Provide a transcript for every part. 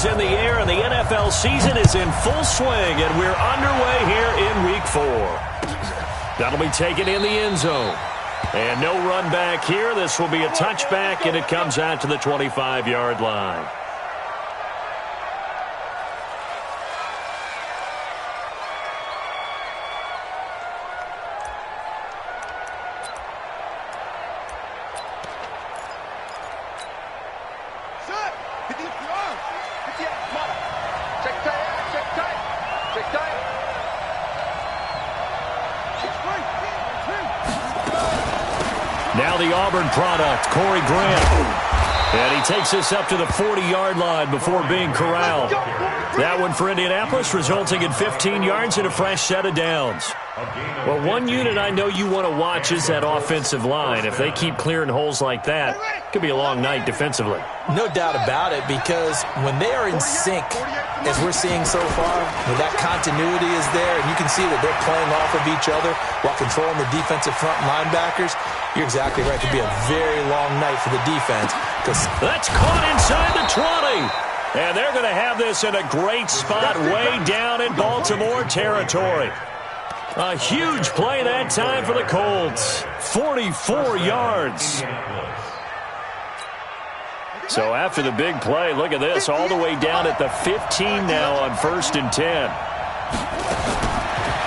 is in the air, and the NFL season is in full swing, and we're underway here in Week 4. That'll be taken in the end zone. And no run back here. This will be a touchback, and it comes out to the 25-yard line. Now the Auburn product, Corey Grant. And he takes this up to the 40-yard line before being corralled. That one for Indianapolis, resulting in 15 yards and a fresh set of downs. Well, one unit I know you want to watch is that offensive line. If they keep clearing holes like that, it could be a long night defensively. No doubt about it, because when they are in sync, as we're seeing so far, when that continuity is there, and you can see that they're playing off of each other while controlling the defensive front linebackers, you're exactly right. It could be a very long night for the defense. That's caught inside the 20. And they're going to have this in a great spot way down in Baltimore territory. A huge play that time for the Colts. 44 yards. So after the big play, look at this, all the way down at the 15 now on 1st and 10.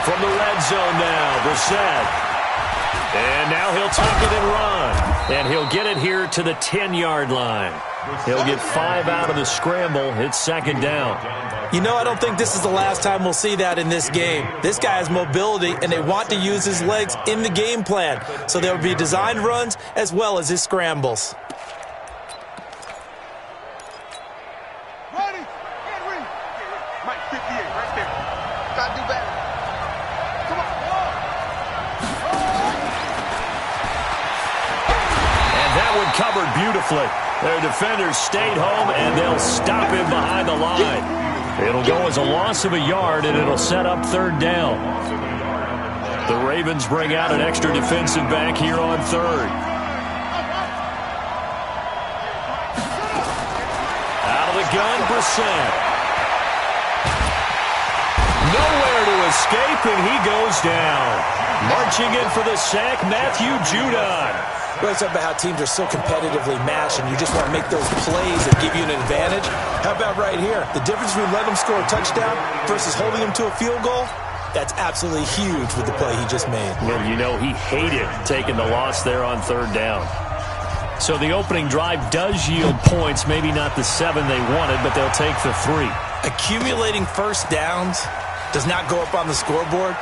From the red zone now, Brissett. And now he'll take it and run. And he'll get it here to the 10-yard line. He'll get 5 out of the scramble. It's 2nd down. You know, I don't think this is the last time we'll see that in this game. This guy has mobility, and they want to use his legs in the game plan. So there will be designed runs as well as his scrambles. Covered beautifully. Their defenders stayed home, and they'll stop him behind the line. It'll go as a loss of a yard, and it'll set up 3rd down. The Ravens bring out an extra defensive back here on 3rd. Out of the gun, Brissett. Nowhere to escape, and he goes down. Marching in for the sack, Matthew Judon. Well, it's about how teams are so competitively matched, and you just want to make those plays that give you an advantage. How about right here? The difference between letting him score a touchdown versus holding him to a field goal, that's absolutely huge with the play he just made. Well, you know, he hated taking the loss there on 3rd down. So the opening drive does yield points, maybe not the 7 they wanted, but they'll take the 3. Accumulating first downs does not go up on the scoreboard,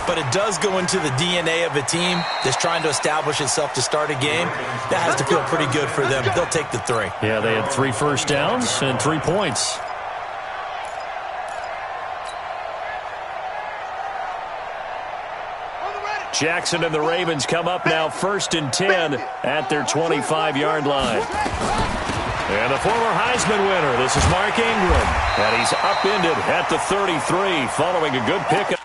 but it does go into the DNA of a team that's trying to establish itself to start a game. That has to feel pretty good for them. They'll take the 3. Yeah, they had 3 first downs and 3 points. Jackson and the Ravens come up now 1st and 10 at their 25-yard line. And the former Heisman winner, this is Mark Ingram. And he's upended at the 33 following a good pickup.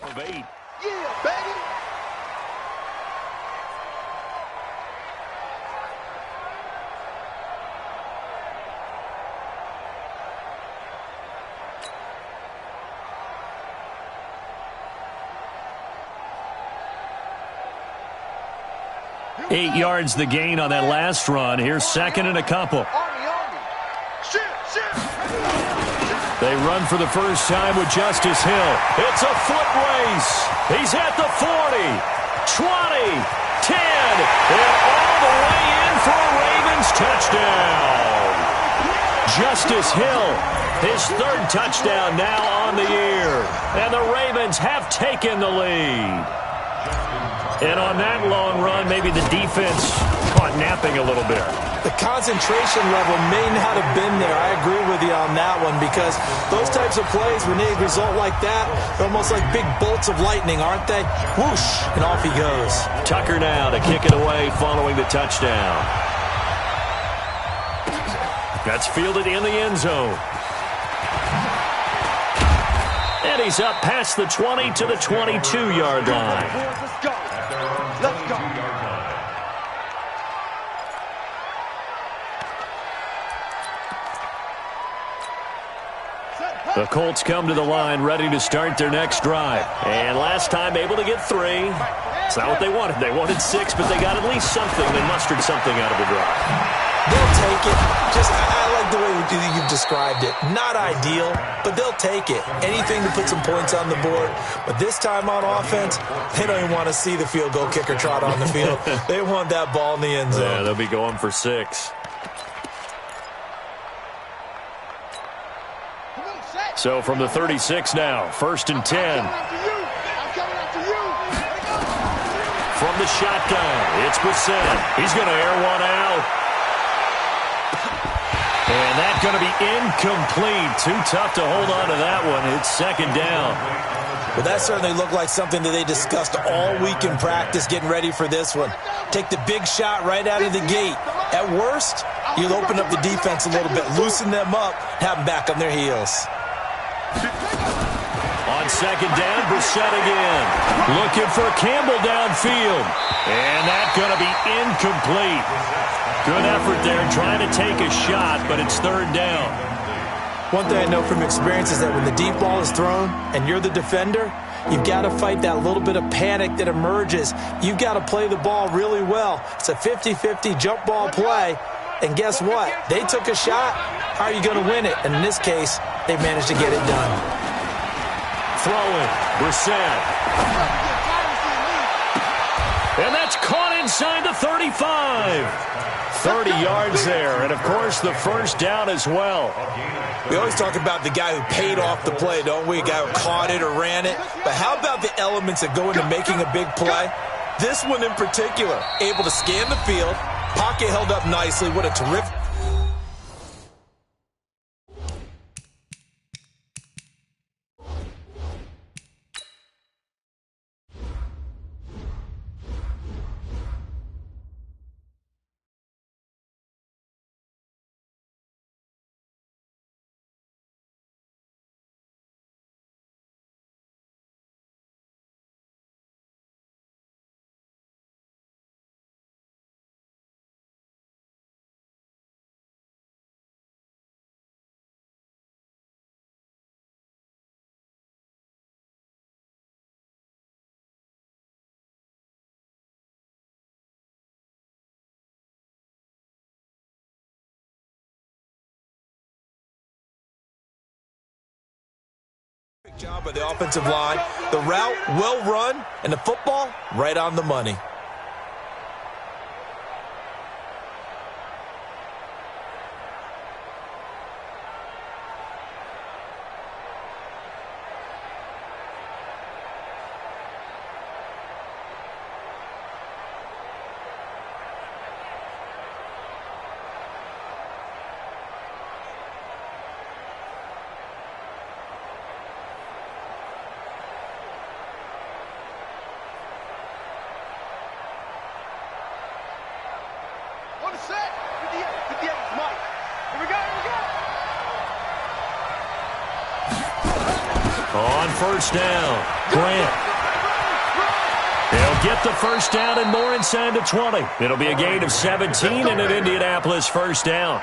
Of 8. Yeah, baby. Eight yards the gain on that last run. Here's 2nd and a couple. They run for the first time with Justice Hill. It's a foot race. He's at the 40, 20, 10, and all the way in for a Ravens touchdown. Justice Hill, his 3rd touchdown now on the year. And the Ravens have taken the lead. And on that long run, maybe the defense caught napping a little bit. The concentration level may not have been there. I agree with you on that one because those types of plays, when they result like that, they're almost like big bolts of lightning, aren't they? Whoosh, and off he goes. Tucker now to kick it away following the touchdown. That's fielded in the end zone. And he's up past the 20 to the 22-yard line. Let's go. Let's go. The Colts come to the line ready to start their next drive. And last time able to get 3. It's not what they wanted. They wanted 6, but they got at least something. They mustered something out of the drive. They'll take it. I like the way you've described it. Not ideal, but they'll take it. Anything to put some points on the board. But this time on offense, they don't even want to see the field goal kicker trot on the field. They want that ball in the end zone. Yeah, they'll be going for 6. So from the 36 now, 1st and 10. From the shotgun, it's Brissett. He's going to air one out. And that's going to be incomplete. Too tough to hold on to that one. It's 2nd down. Well, that certainly looked like something that they discussed all week in practice getting ready for this one. Take the big shot right out of the gate. At worst, you'll open up the defense a little bit, loosen them up, have them back on their heels. On 2nd down, Brissett again. Looking for Campbell downfield. And that's going to be incomplete. Good effort there trying to take a shot, but it's 3rd down. One thing I know from experience is that when the deep ball is thrown and you're the defender, you've got to fight that little bit of panic that emerges. You've got to play the ball really well. It's a 50-50 jump ball play. And guess what? They took a shot. How are you going to win it? And in this case, they managed to get it done. Throwing, Brissett. And that's caught inside the 35. 30 yards there, and of course the 1st down as well. We always talk about the guy who paid off the play, don't we? A guy who caught it or ran it. But how about the elements that go into making a big play? This one in particular, able to scan the field, pocket held up nicely. What a terrific... job by the offensive line. The route well run, and the football right on the money. On 1st down, Grant. They'll get the 1st down and more inside the 20. It'll be a gain of 17 and an Indianapolis 1st down.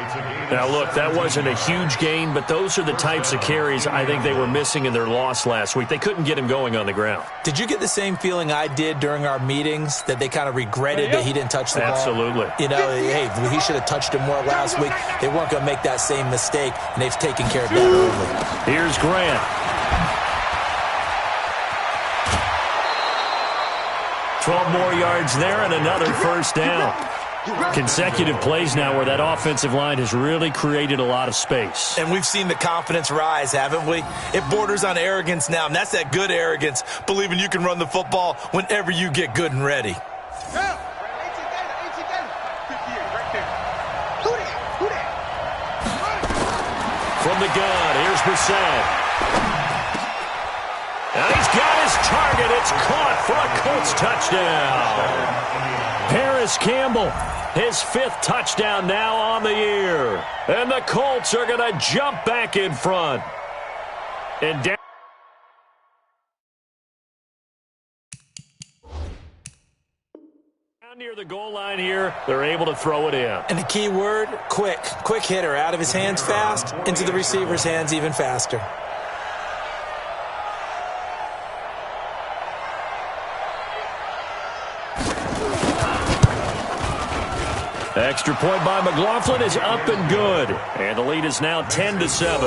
Now, look, that wasn't a huge gain, but those are the types of carries I think they were missing in their loss last week. They couldn't get him going on the ground. Did you get the same feeling I did during our meetings, that they kind of regretted that he didn't touch the ball? Absolutely. You know, hey, he should have touched it more last week. They weren't going to make that same mistake, and they've taken care of that early. Here's Grant. 12 more yards there and another 1st down. Consecutive plays now where that offensive line has really created a lot of space. And we've seen the confidence rise, haven't we? It borders on arrogance now, and that's that good arrogance, believing you can run the football whenever you get good and ready. From the gun, here's Brissett. And he's got his target. It's caught for a Colts touchdown. Paris Campbell, his 5th touchdown now on the year. And the Colts are going to jump back in front. And down near the goal line here, they're able to throw it in. And the key word, quick. Quick hitter, out of his hands fast, into the receiver's hands even faster. Extra point by McLaughlin is up and good. And the lead is now 10-7.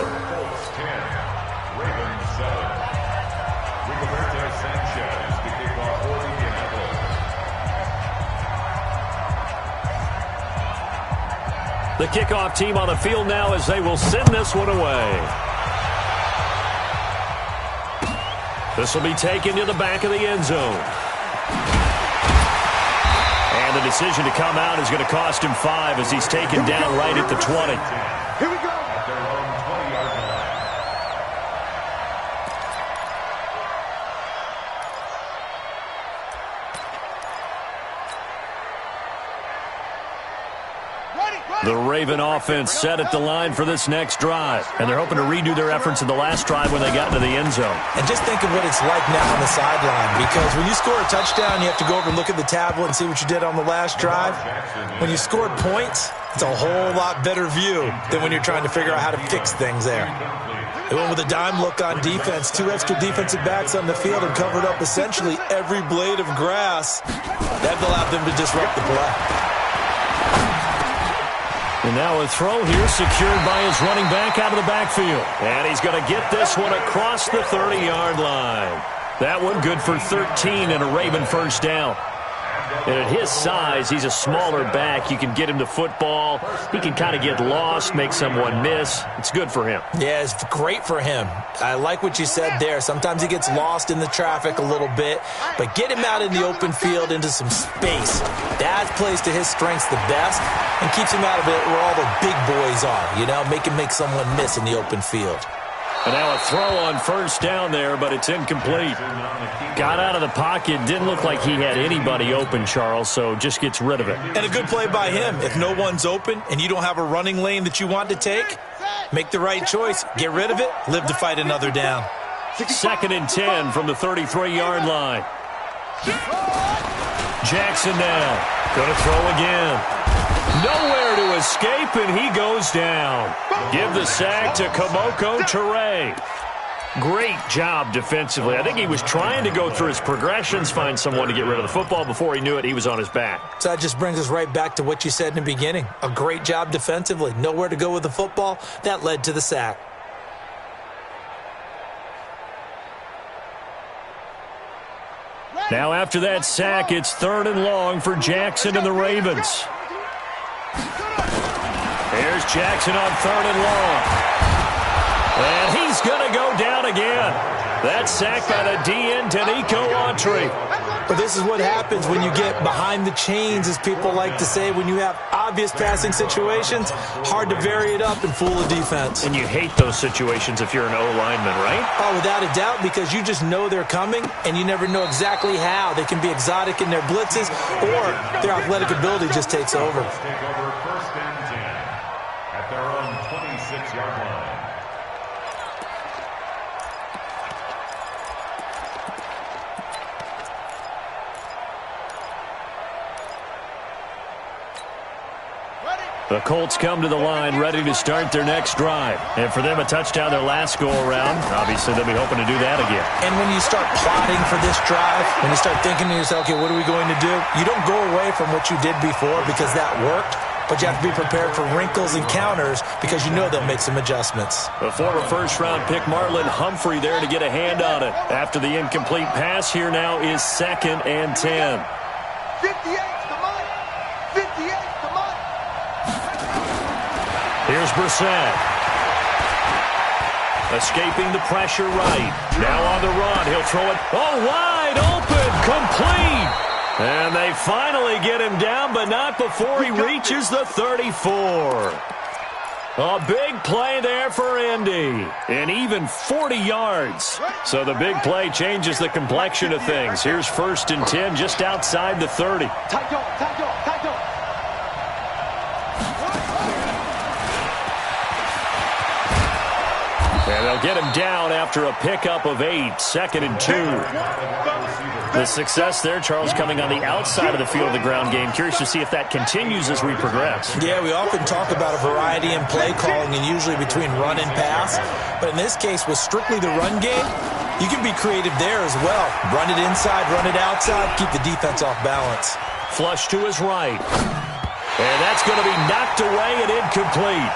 The kickoff team on the field now as they will send this one away. This will be taken to the back of the end zone. And the decision to come out is going to cost him 5 as he's taken down right at the 20. Here we go. The Raven offense set at the line for this next drive. And they're hoping to redo their efforts in the last drive when they got into the end zone. And just think of what it's like now on the sideline. Because when you score a touchdown, you have to go over and look at the tablet and see what you did on the last drive. When you scored points, it's a whole lot better view than when you're trying to figure out how to fix things there. They went with a dime look on defense. 2 extra defensive backs on the field and covered up essentially every blade of grass. That allowed them to disrupt the play. And now a throw here secured by his running back out of the backfield. And he's going to get this one across the 30-yard line. That one good for 13 and a Raven first down. And at his size, he's a smaller back. You can get him to football. He can kind of get lost, make someone miss. It's good for him. Yeah, it's great for him. I like what you said there. Sometimes he gets lost in the traffic a little bit, but get him out in the open field into some space. That plays to his strengths the best and keeps him out of it where all the big boys are, you know, make him make someone miss in the open field. And now a throw on first down there, but it's incomplete. Got out of the pocket. Didn't look like he had anybody open, Charles, so just gets rid of it. And a good play by him. If no one's open and you don't have a running lane that you want to take, make the right choice. Get rid of it. Live to fight another down. 2nd and 10 from the 33-yard line. Jackson now. Going to throw again. Nowhere to escape, and he goes down. Give the sack to Kamoko Toure. Great job defensively. I think he was trying to go through his progressions, find someone to get rid of the football. Before he knew it, he was on his back. So that just brings us right back to what you said in the beginning. A great job defensively. Nowhere to go with the football. That led to the sack. Now after that sack, it's 3rd and long for Jackson and the Ravens. Here's Jackson on 3rd and long. And he's going to go down again. That's sacked by the DN, Danico Autry. But this is what happens when you get behind the chains, as people like to say. When you have obvious passing situations, hard to vary it up and fool the defense. And you hate those situations if you're an O-lineman, right? Oh, without a doubt, because you just know they're coming, and you never know exactly how. They can be exotic in their blitzes, or their athletic ability just takes over. Take over 1st and 10 at their own 26-yard line. The Colts come to the line ready to start their next drive. And for them, a touchdown their last go-around. Obviously, they'll be hoping to do that again. And when you start plotting for this drive, when you start thinking to yourself, okay, what are we going to do? You don't go away from what you did before because that worked, but you have to be prepared for wrinkles and counters because you know they'll make some adjustments. The former first-round pick Marlon Humphrey there to get a hand on it. After the incomplete pass, here now is 2nd and 10. 58 to the line. 58. Here's Brissett. Escaping the pressure right. Now on the run. He'll throw it. Oh, wide open. Complete. And they finally get him down, but not before he reaches the 34. A big play there for Indy. And even 40 yards. So the big play changes the complexion of things. Here's 1st and 10 just outside the 30. And they'll get him down after a pickup of 8. 2nd and 2. The success there, Charles, coming on the outside of the field of the ground game. Curious to see if that continues as we progress. Yeah, we often talk about a variety in play calling and usually between run and pass. But in this case, with strictly the run game, you can be creative there as well. Run it inside, run it outside, keep the defense off balance. Flush to his right. And that's going to be knocked away and incomplete.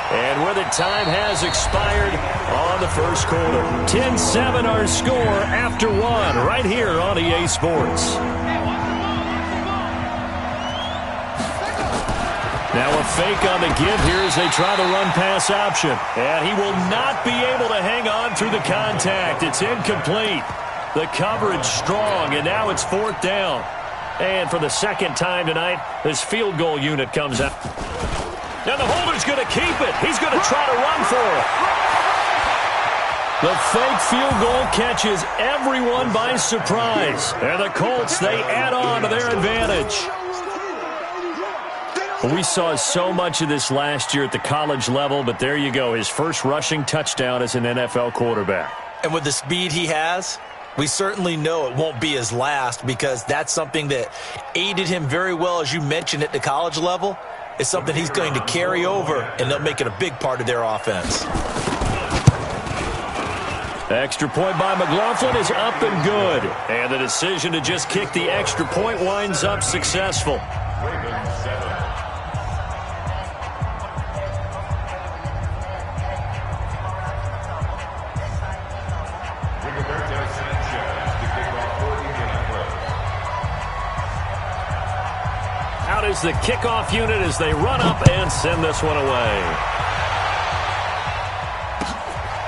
And with it, time has expired on the first quarter. 10-7 our score after 1 right here on EA Sports. Now a fake on the give here as they try the run-pass option. And he will not be able to hang on through the contact. It's incomplete. The coverage strong, and now it's 4th down. And for the 2nd time tonight, this field goal unit comes out. Now the holder's going to keep it. He's going to try to run for it. The fake field goal catches everyone by surprise. And the Colts, they add on to their advantage. We saw so much of this last year at the college level, but there you go. His first rushing touchdown as an NFL quarterback. And with the speed he has, we certainly know it won't be his last because that's something that aided him very well, as you mentioned, at the college level. It's something he's going to carry over, and they'll make it a big part of their offense. Extra point by McLaughlin is up and good. And the decision to just kick the extra point winds up successful. Out is the kickoff unit as they run up and send this one away.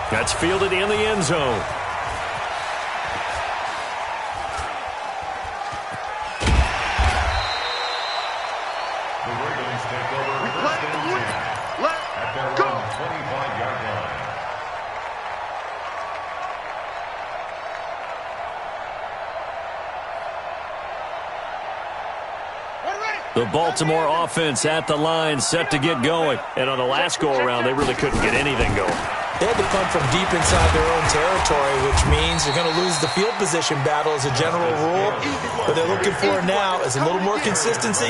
That's fielded in the end zone. The Ravens take over 1st and 10 at their own 25-yard line. The Baltimore offense at the line, set to get going. And on the last go-around, they really couldn't get anything going. They had to punt from deep inside their own territory, which means they're going to lose the field position battle as a general rule. What they're looking for now is a little more consistency,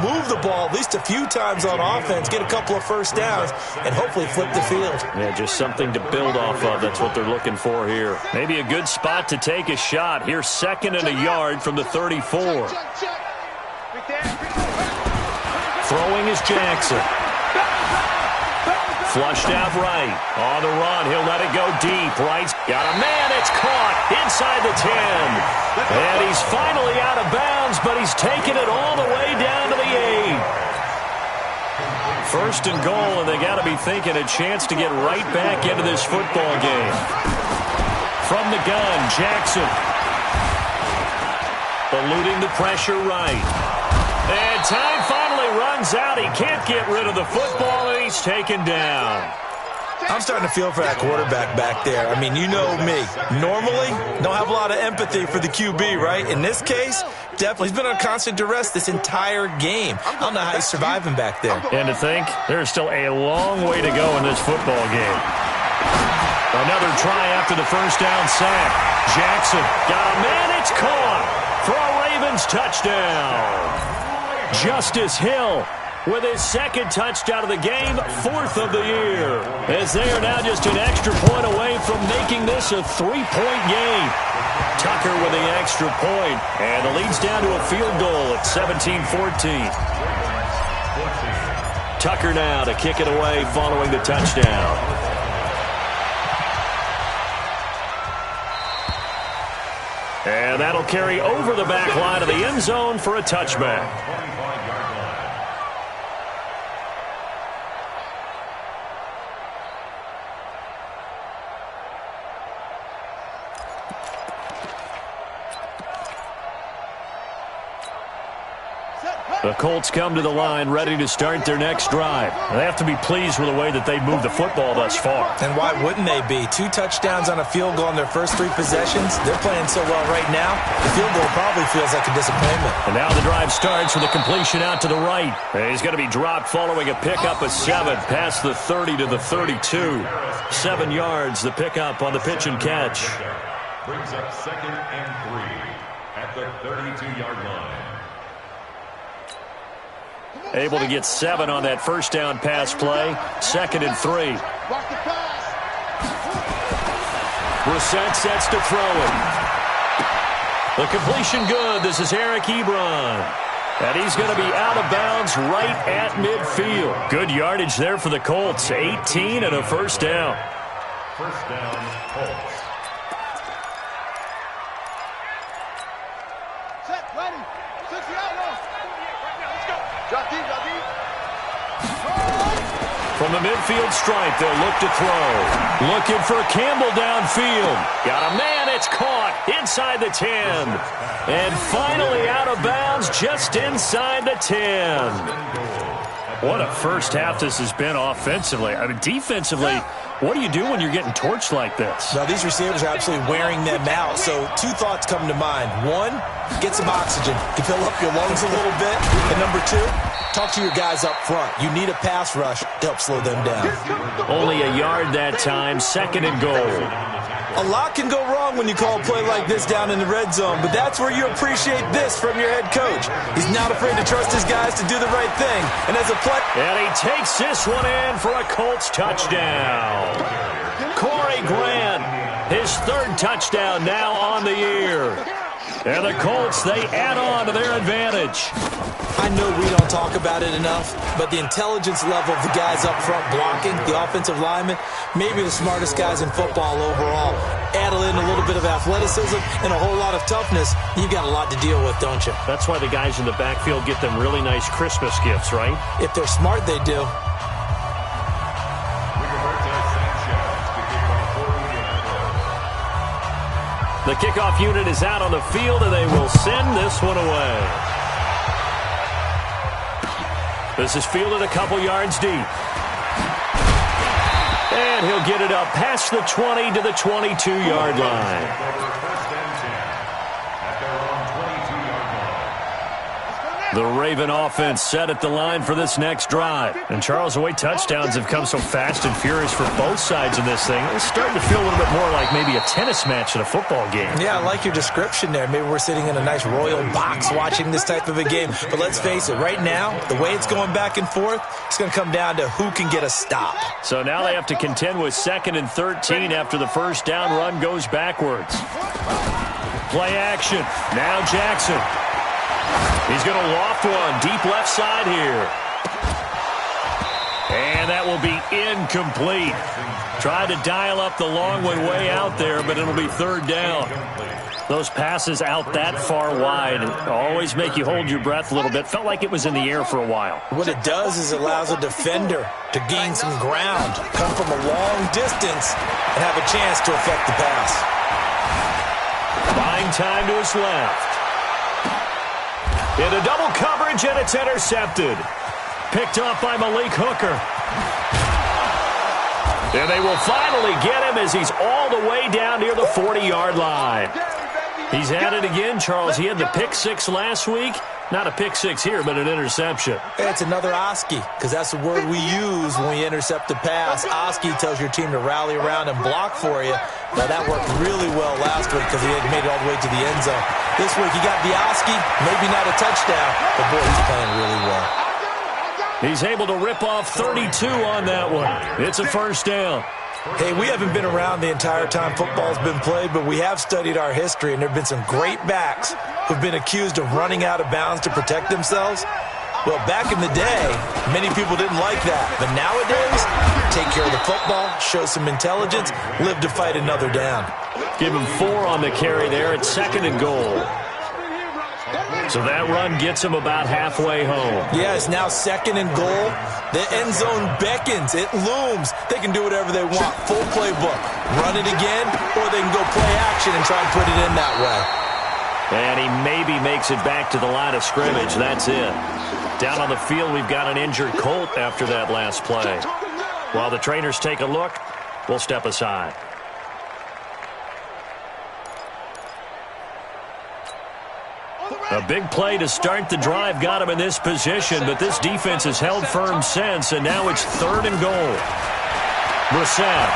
move the ball at least a few times on offense, get a couple of first downs, and hopefully flip the field. Yeah, just something to build off of. That's what they're looking for here. Maybe a good spot to take a shot. Here's 2nd and a yard from the 34. Throwing is Jackson. Flushed out right. On the run, he'll let it go deep. Right, got a man, it's caught inside the 10. And he's finally out of bounds, but he's taken it all the way down to the 8. 1st and goal, and they got to be thinking a chance to get right back into this football game. From the gun, Jackson. Eluding the pressure right. And time finally runs out. He can't get rid of the football, and he's taken down. I'm starting to feel for that quarterback back there. I mean, you know me. Normally, don't have a lot of empathy for the QB, right? In this case, definitely. He's been on constant duress this entire game. I don't know how he's surviving back there. And to think, there's still a long way to go in this football game. Another try after the first down sack. Jackson got a man. It's caught for a Ravens touchdown. Justice Hill with his 2nd touchdown of the game, 4th of the year. As they are now just an extra point away from making this a 3-point game. Tucker with the extra point, and the lead's down to a field goal at 17-14. Tucker now to kick it away following the touchdown. And that'll carry over the back line of the end zone for a touchback. The Colts come to the line ready to start their next drive. They have to be pleased with the way that they've moved the football thus far. And why wouldn't they be? 2 touchdowns on a field goal in their first 3 possessions. They're playing so well right now, the field goal probably feels like a disappointment. And now the drive starts with a completion out to the right. He's going to be dropped following a pickup of 7 past the 30 to the 32. 7 yards, the pickup on the pitch and catch. Brings up 2nd and 3 at the 32-yard line. Able to get 7 on that first down pass play. 2nd and 3. Brissett sets to throw it. The completion good. This is Eric Ebron. And he's going to be out of bounds right at midfield. Good yardage there for the Colts. 18 and a first down. First down, Colts. Set, ready. Set the outlaw. Drop deep, drop deep. From the midfield stripe, they'll look to throw. Looking for Campbell downfield. Got a man, it's caught inside the 10. And finally out of bounds just inside the 10. What a first half this has been offensively. I mean, defensively, what do you do when you're getting torched like this? Now, these receivers are absolutely wearing them out. So 2 thoughts come to mind. 1, get some oxygen to fill up your lungs a little bit. And number 2, talk to your guys up front. You need a pass rush to help slow them down. Only a yard that time, 2nd and goal. A lot can go wrong when you call a play like this down in the red zone, but that's where you appreciate this from your head coach. He's not afraid to trust his guys to do the right thing. And as a play... And he takes this one in for a Colts touchdown. Corey Grant, his 3rd touchdown now on the year. And the Colts, they add on to their advantage. I know we don't talk about it enough, but the intelligence level of the guys up front blocking, the offensive linemen, maybe the smartest guys in football overall. Add in a little bit of athleticism and a whole lot of toughness, you've got a lot to deal with, don't you? That's why the guys in the backfield get them really nice Christmas gifts, right? If they're smart, they do. The kickoff unit is out on the field, and they will send this one away. This is fielded a couple yards deep. And he'll get it up past the 20 to the 22-yard line. The Raven offense set at the line for this next drive. And Charles, the way touchdowns have come so fast and furious for both sides in this thing, it's starting to feel a little bit more like maybe a tennis match in a football game. Yeah, I like your description there. Maybe we're sitting in a nice royal box watching this type of a game. But let's face it, right now, the way it's going back and forth, it's going to come down to who can get a stop. So now they have to contend with 2nd and 13 after the first down run goes backwards. Play action. Now Jackson. He's going to loft one deep left side here. And that will be incomplete. Tried to dial up the long one way out there, but it'll be 3rd down. Those passes out that far wide always make you hold your breath a little bit. Felt like it was in the air for a while. What it does is it allows a defender to gain some ground, come from a long distance, and have a chance to affect the pass. Buying time to his left. Into double coverage, and it's intercepted. Picked up by Malik Hooker. And they will finally get him as he's all the way down near the 40-yard line. He's at it again, Charles. He had the pick 6 last week. Not a pick 6 here, but an interception. It's another Oski, because that's the word we use when we intercept a pass. Oski tells your team to rally around and block for you. Now, that worked really well last week because he had made it all the way to the end zone. This week, he got the Oski, maybe not a touchdown, but boy, he's playing really well. He's able to rip off 32 on that one. It's a first down. Hey, we haven't been around the entire time football's been played, but we have studied our history, and there have been some great backs who've been accused of running out of bounds to protect themselves. Well, back in the day, many people didn't like that. But nowadays, take care of the football, show some intelligence, live to fight another down. Give him 4 on the carry there at 2nd and goal. So that run gets him about halfway home. Yeah, it's now 2nd and goal. The end zone beckons. It looms. They can do whatever they want. Full playbook. Run it again, or they can go play action and try and put it in that way. And he maybe makes it back to the line of scrimmage. That's it. Down on the field, we've got an injured Colt after that last play. While the trainers take a look, we'll step aside. A big play to start the drive got him in this position, but this defense has held firm since, and now it's 3rd and goal. Brissett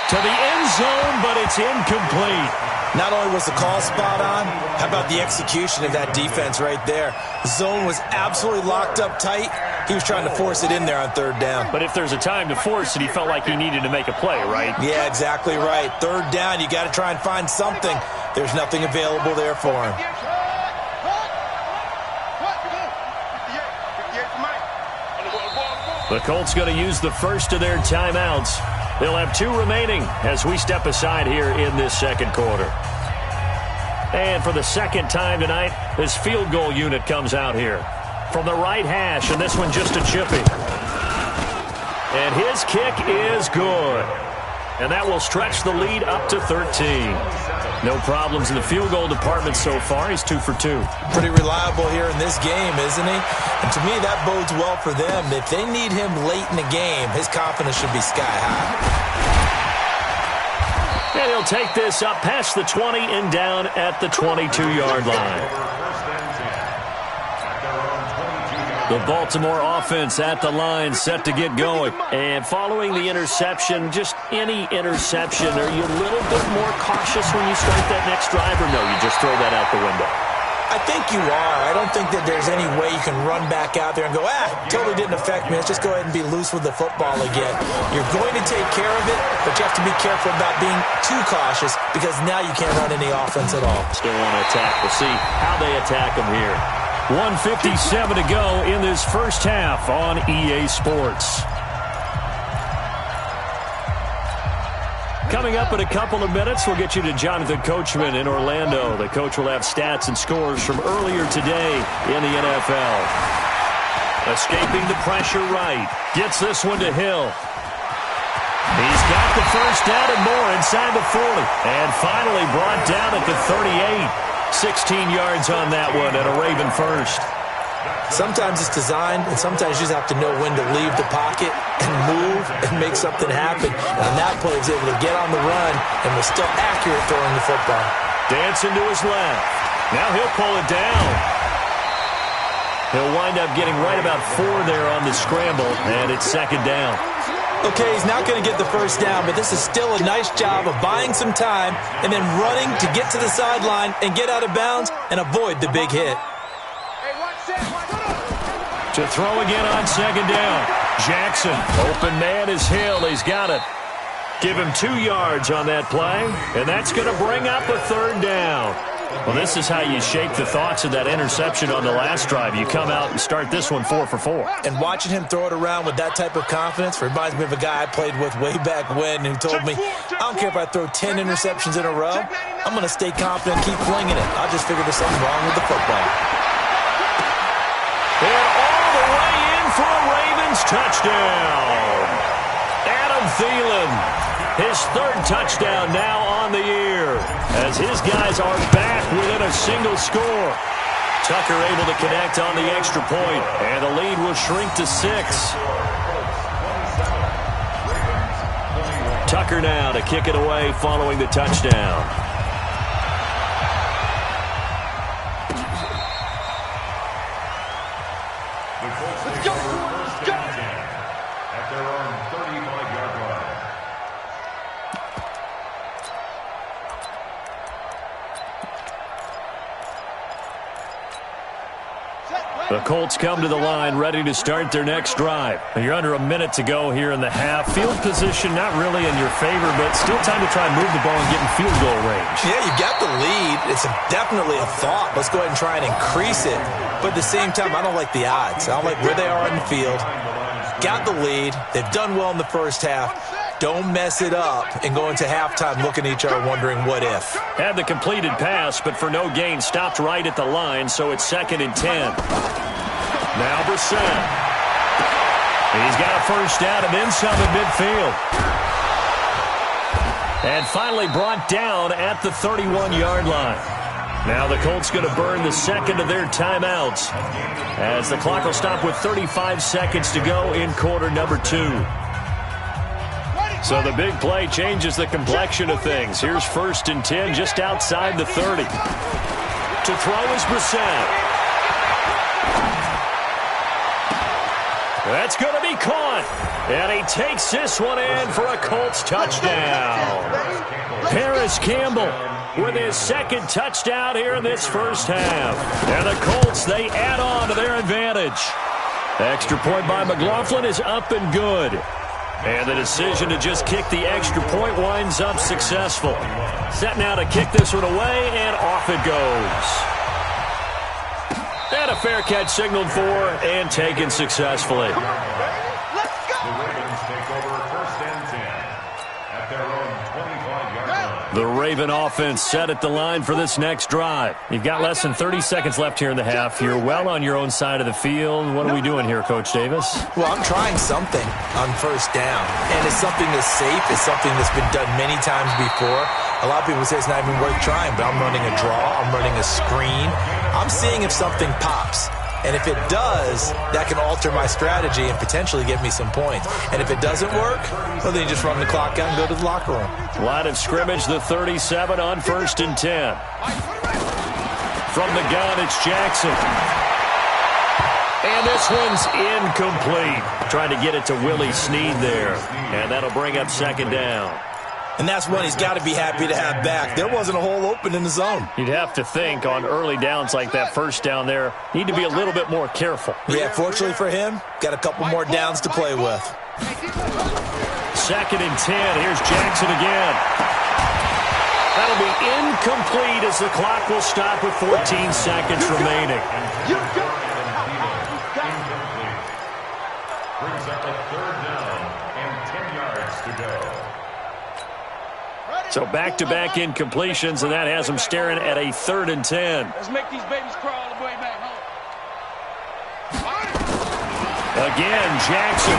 to the end zone, but it's incomplete. Not only was the call spot on, how about the execution of that defense right there? The zone was absolutely locked up tight. He was trying to force it in there on 3rd down. But if there's a time to force it, he felt like he needed to make a play, right? Yeah, exactly right. 3rd down, you got to try and find something. There's nothing available there for him. The Colts going to use the first of their timeouts. They'll have 2 remaining as we step aside here in this second quarter. And for the second time tonight, this field goal unit comes out here from the right hash, and this one just a chippy. And his kick is good. And that will stretch the lead up to 13. No problems in the field goal department so far. He's 2 for 2. Pretty reliable here in this game, isn't he? And to me, that bodes well for them. If they need him late in the game, his confidence should be sky high. And he'll take this up past the 20 and down at the 22-yard line. The Baltimore offense at the line, set to get going. And following the interception, just any interception, are you a little bit more cautious when you start that next drive, or no, you just throw that out the window? I think you are. I don't think that there's any way you can run back out there and go, totally didn't affect me. Let's just go ahead and be loose with the football again. You're going to take care of it, but you have to be careful about being too cautious because now you can't run any offense at all. Still want to attack. We'll see how they attack them here. 1:57 to go in this first half on EA Sports. Coming up in a couple of minutes, we'll get you to Jonathan Coachman in Orlando. The coach will have stats and scores from earlier today in the NFL. Escaping the pressure right. Gets this one to Hill. He's got the first down and more inside the 40. And finally brought down at the 38. 16 yards on that one and a Raven first. Sometimes it's designed, and sometimes you just have to know when to leave the pocket and move and make something happen. And on that play, he was able to get on the run and was still accurate throwing the football. Dancing to his left. Now he'll pull it down. He'll wind up getting right about 4 there on the scramble, and it's 2nd down. Okay, he's not going to get the first down, but this is still a nice job of buying some time and then running to get to the sideline and get out of bounds and avoid the big hit. To throw again on 2nd down. Jackson, open man is Hill. He's got it. Give him 2 yards on that play, and that's going to bring up a 3rd down. Well, this is how you shake the thoughts of that interception on the last drive. You come out and start this one 4 for 4. And watching him throw it around with that type of confidence reminds me of a guy I played with way back when who told me, I don't care if I throw 10 interceptions in a row. I'm going to stay confident and keep flinging it. I'll just figure there's something wrong with the football. And all the way in for a Ravens touchdown. Adam Thielen, his 3rd touchdown now on the year, as his guys are back within a single score. Tucker able to connect on the extra point, and the lead will shrink to 6. Tucker now to kick it away following the touchdown. Let's go! At their own 35-yard line. The Colts come to the line ready to start their next drive. You're under a minute to go here in the half. Field position not really in your favor, but still time to try and move the ball and get in field goal range. Yeah, you got the lead. It's definitely a thought. Let's go ahead and try and increase it. But at the same time, I don't like the odds. I don't like where they are on the field. Got the lead. They've done well in the first half. Don't mess it up and go into halftime looking at each other wondering what if. Had the completed pass, but for no gain, stopped right at the line, so it's 2nd and 10. Now Brissett. He's got a first down and then some at midfield. And finally brought down at the 31-yard line. Now the Colts going to burn the second of their timeouts as the clock will stop with 35 seconds to go in quarter number 2. So the big play changes the complexion of things. Here's 1st and 10 just outside the 30. To throw is Brissett. That's going to be caught. And he takes this one in for a Colts touchdown. Paris Campbell with his second touchdown here in this first half. And the Colts, they add on to their advantage. Extra point by McLaughlin is up and good. And the decision to just kick the extra point winds up successful. Set now to kick this one away, and off it goes. And a fair catch signaled for and taken successfully. The Ravens take over 1st and 10 at their own 25-yard line. The Raven offense set at the line for this next drive. You've got less than 30 seconds left here in the half. You're well on your own side of the field. What are we doing here, Coach Davis? Well, I'm trying something on 1st down, and it's something that's safe. It's something that's been done many times before. A lot of people say it's not even worth trying, but I'm running a draw. I'm running a screen. I'm seeing if something pops. And if it does, that can alter my strategy and potentially get me some points. And if it doesn't work, well, then you just run the clock out and go to the locker room. Line of scrimmage, the 37 on 1st and 10. From the gun, it's Jackson. And this one's incomplete. Trying to get it to Willie Snead there. And that'll bring up 2nd down. And that's one he's got to be happy to have back. There wasn't a hole open in the zone. You'd have to think on early downs like that 1st down there, need to be a little bit more careful. Yeah, fortunately for him, got a couple more downs to play with. 2nd and 10. Here's Jackson again. That'll be incomplete as the clock will stop with 14 seconds remaining. Incomplete. Brings up a 3rd down and 10 yards to go. So back-to-back incompletions, and that has them staring at a 3rd and 10. Let's make these babies crawl all the way back home. Again, Jackson.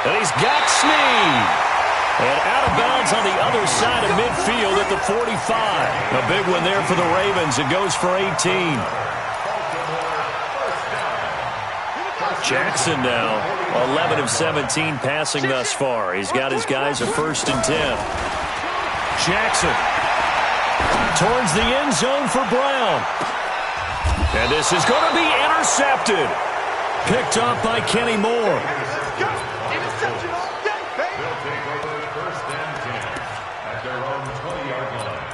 And he's got Snead. And out of bounds on the other side of midfield at the 45. A big one there for the Ravens. It goes for 18. Jackson now, 11 of 17 passing thus far. He's got his guys a 1st and 10. Jackson towards the end zone for Brown. And this is going to be intercepted. Picked up by Kenny Moore. Interception all day, baby. They'll take over 1st and 10 at their own 20-yard line.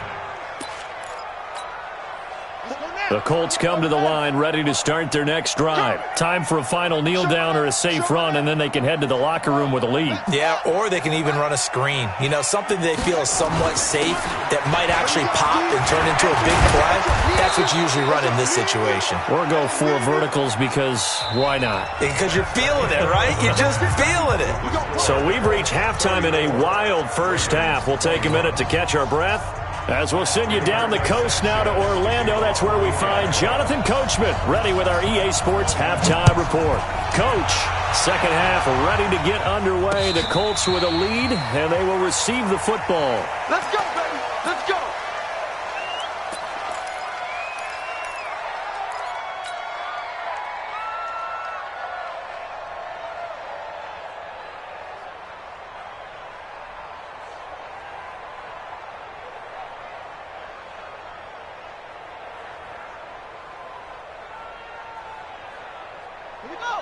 The Colts come to the line ready to start their next drive. Time for a final kneel down or a safe run, and then they can head to the locker room with a lead. Yeah, or they can even run a screen. You know, something they feel is somewhat safe that might actually pop and turn into a big play. That's what you usually run in this situation. Or go 4 verticals because why not? Because you're feeling it, right? You're just feeling it. So we've reached halftime in a wild first half. We'll take a minute to catch our breath as we'll send you down the coast now to Orlando. That's where we find Jonathan Coachman ready with our EA Sports halftime report. Coach, second half ready to get underway. The Colts with a lead, and they will receive the football. Let's go, baby. Let's go.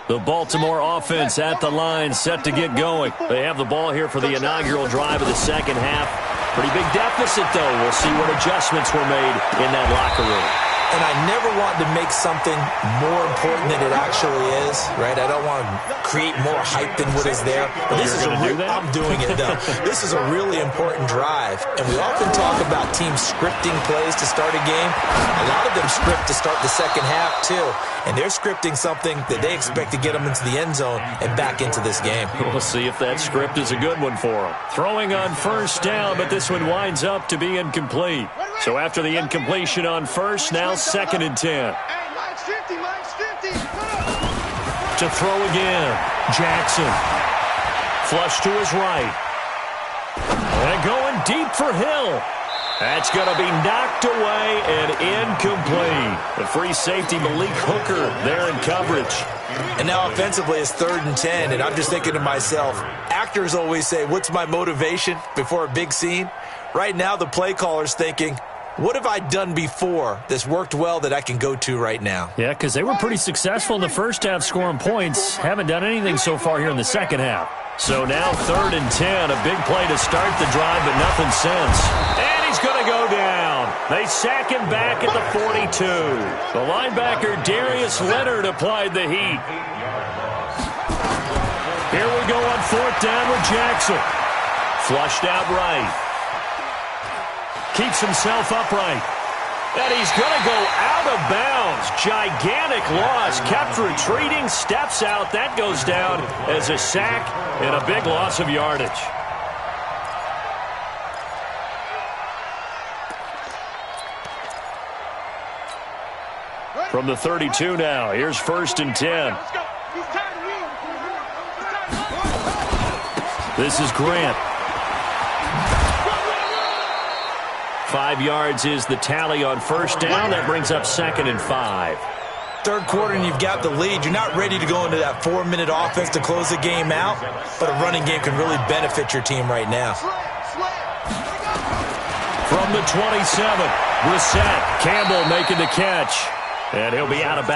The Baltimore offense at the line, set to get going. They have the ball here for the inaugural drive of the second half. Pretty big deficit, though. We'll see what adjustments were made in that locker room. And I never want to make something more important than it actually is, right? I don't want to create more hype than what is there. But this is I'm doing it, though. This is a really important drive. And we often talk about teams scripting plays to start a game. A lot of them script to start the second half, too. And they're scripting something that they expect to get them into the end zone and back into this game. We'll see if that script is a good one for them. Throwing on first down, but this one winds up to be incomplete. So after the incompletion on first, now 2nd and 10. Hey, mine's 50, mine's 50. To throw again, Jackson. Flush to his right. And one deep for Hill. That's going to be knocked away and incomplete. The free safety, Malik Hooker, there in coverage. And now offensively it's 3rd and 10, and I'm just thinking to myself, actors always say, what's my motivation before a big scene? Right now the play caller's thinking, what have I done before that's worked well that I can go to right now? Yeah, because they were pretty successful in the first half scoring points. Haven't done anything so far here in the second half. So now 3rd and 10, a big play to start the drive, but nothing since. And he's going to go down. They sack him back at the 42. The linebacker, Darius Leonard, applied the heat. Here we go on 4th down with Jackson. Flushed out right. Keeps himself upright. And he's going to go out of bounds. Gigantic loss. Kept retreating. Steps out. That goes down as a sack and a big loss of yardage. From the 32 now. Here's 1st and 10. This is Grant. 5 yards is the tally on 1st down. That brings up 2nd and 5. 3rd quarter and you've got the lead. You're not ready to go into that 4-minute offense to close the game out, but a running game can really benefit your team right now. From the 27, Brissett, Campbell making the catch. And he'll be out of bounds.